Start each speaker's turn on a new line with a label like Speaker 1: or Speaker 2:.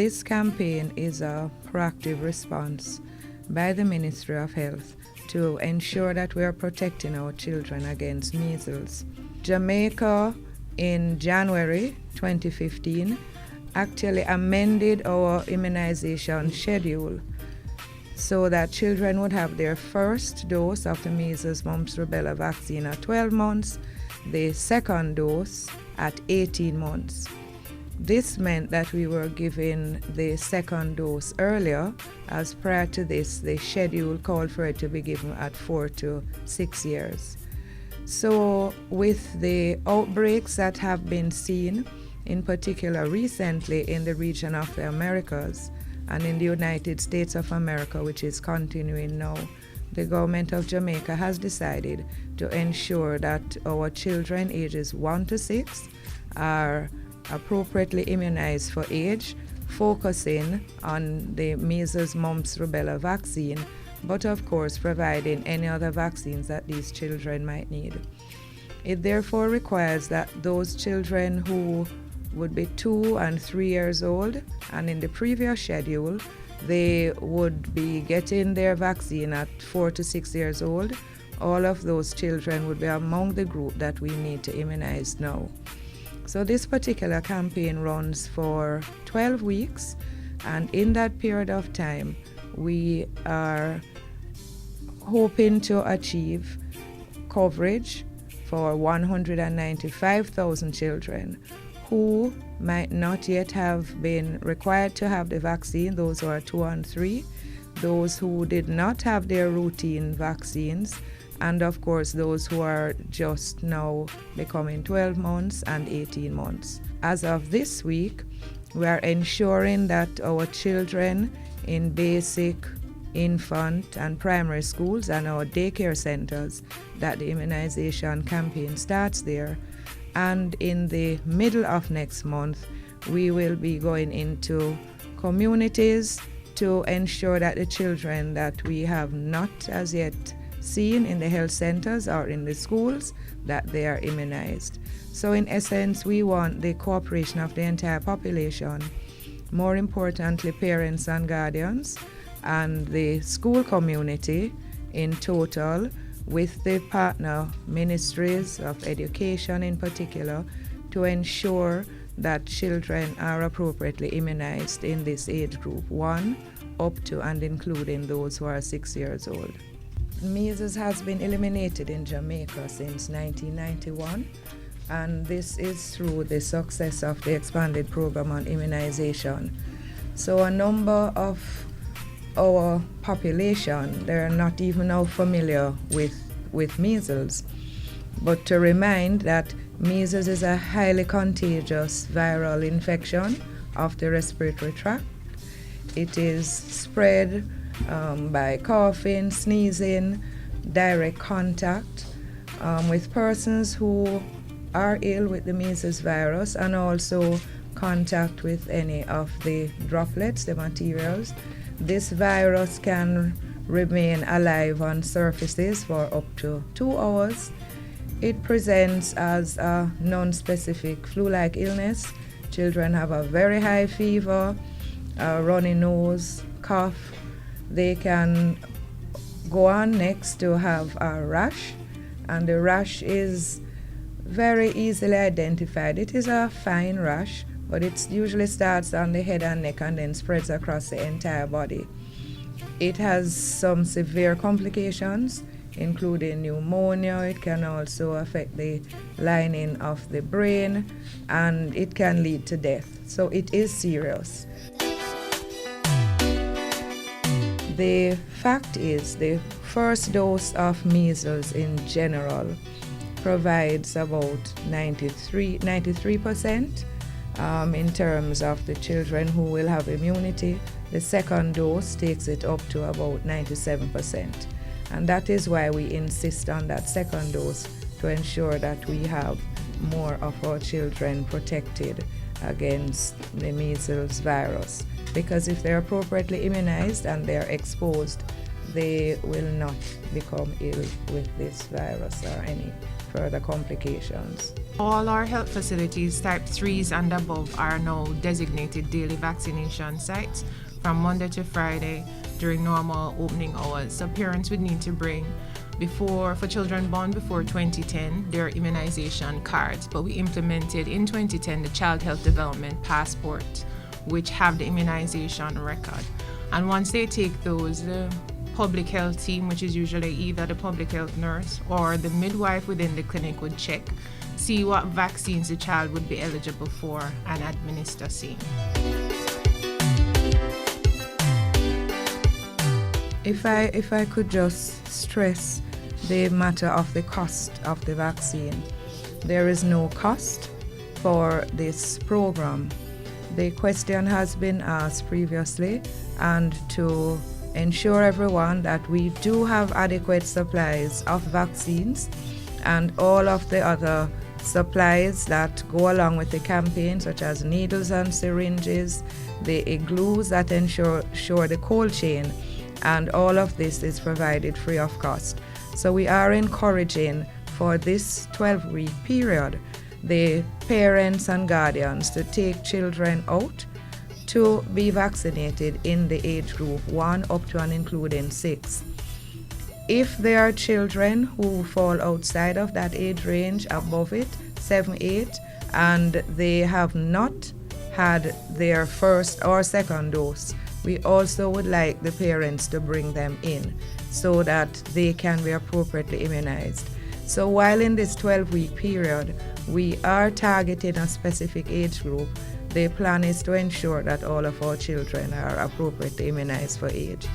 Speaker 1: This campaign is a proactive response by the Ministry of Health to ensure that we are protecting our children against measles. Jamaica in January 2015 actually amended our immunization schedule so that children would have their first dose of the measles, mumps, rubella vaccine at 12 months, the second dose at 18 months. This meant that we were given the second dose earlier, as prior to this, the schedule called for it to be given at 4 to 6 years. So with the outbreaks that have been seen, in particular recently in the region of the Americas and in the United States of America, which is continuing now, the government of Jamaica has decided to ensure that our children ages 1 to 6 are appropriately immunized for age, focusing on the measles, mumps, rubella vaccine, but of course providing any other vaccines that these children might need. It therefore requires that those children who would be 2 and 3 years old, and in the previous schedule they would be getting their vaccine at 4 to 6 years old, all of those children would be among the group that we need to immunize now. So this particular campaign runs for 12 weeks, and in that period of time we are hoping to achieve coverage for 195,000 children who might not yet have been required to have the vaccine, those who are 2 and 3, those who did not have their routine vaccines, and of course those who are just now becoming 12 months and 18 months. As of this week, we are ensuring that our children in basic, infant and primary schools and our daycare centers, that the immunization campaign starts there. And in the middle of next month, we will be going into communities to ensure that the children that we have not as yet seen in the health centers or in the schools, that they are immunized. So in essence, we want the cooperation of the entire population, more importantly parents and guardians, and the school community in total, with the partner ministries of education in particular, to ensure that children are appropriately immunized in this age group, 1 up to and including those who are 6 years old. Measles has been eliminated in Jamaica since 1991, and this is through the success of the expanded program on immunization. So a number of our population, they're not even now familiar with measles. But to remind that measles is a highly contagious viral infection of the respiratory tract. It is spread by coughing, sneezing, direct contact with persons who are ill with the measles virus, and also contact with any of the droplets, the materials. This virus can remain alive on surfaces for up to 2 hours. It presents as a non-specific flu-like illness. Children have a very high fever, a runny nose, cough. They can go on next to have a rash, and the rash is very easily identified. It is a fine rash, but it usually starts on the head and neck and then spreads across the entire body. It has some severe complications, including pneumonia. It can also affect the lining of the brain, and it can lead to death. So it is serious. The fact is, the first dose of measles in general provides about 93% in terms of the children who will have immunity. The second dose takes it up to about 97%. And that is why we insist on that second dose, to ensure that we have more of our children protected against the measles virus. Because if they're appropriately immunized and they're exposed, they will not become ill with this virus or any further complications.
Speaker 2: All our health facilities, type 3s and above, are now designated daily vaccination sites from Monday to Friday during normal opening hours. So parents would need to bring, for children born before 2010, their immunization cards. But we implemented in 2010 the Child Health Development Passport, which have the immunization record. And once they take those, the public health team, which is usually either the public health nurse or the midwife within the clinic, would check, see what vaccines the child would be eligible for, and administer same.
Speaker 1: If I could just stress the matter of the cost of the vaccine. There is no cost for this program. The question has been asked previously, and to ensure everyone that we do have adequate supplies of vaccines and all of the other supplies that go along with the campaign, such as needles and syringes, the glues that ensure the cold chain, and all of this is provided free of cost. So we are encouraging for this 12-week period the parents and guardians to take children out to be vaccinated in the age group 1 up to and including 6. If there are children who fall outside of that age range, above it, 7, 8, and they have not had their first or second dose, we also would like the parents to bring them in so that they can be appropriately immunized. So while in this 12-week period, we are targeting a specific age group, the plan is to ensure that all of our children are appropriately immunized for age.